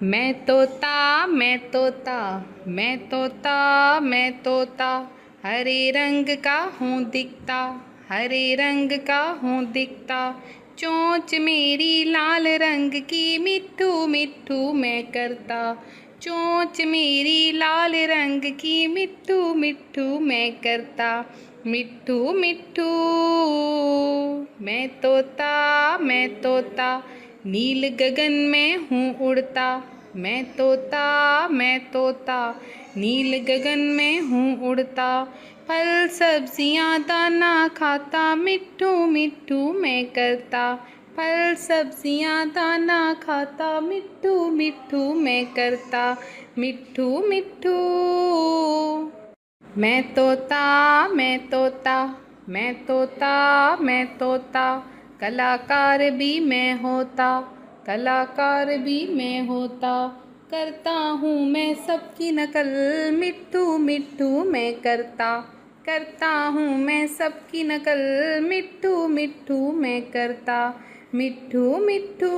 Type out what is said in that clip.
मैं तोता मैं तोता मैं तोता मैं तोता, हरे रंग का हूँ दिखता, हरे रंग का हूँ दिखता। चोंच मेरी लाल रंग की, मिट्ठू मिट्ठू मैं करता। चोंच मेरी लाल रंग की, मिट्ठू मिट्ठू मैं करता। मिट्ठू मिट्ठू मैं तोता, नील गगन में हूँ उड़ता। मैं तोता, नील गगन में हूँ उड़ता। फल सब्जियाँ दाना खाता, मिट्ठू मिट्ठू मैं करता। फल सब्जियाँ दाना खाता, मिट्ठू मिट्ठू मैं करता। मिट्ठू मिट्ठू मैं तोता मैं तोता मैं तोता मैं तोता, कलाकार भी मैं होता, कलाकार भी मैं होता। करता हूँ मैं सबकी नकल, मिट्ठू मिट्ठू मैं करता। करता हूँ मैं सबकी नकल, मिट्ठू मिट्ठू मैं करता। मिट्ठू मिट्ठू।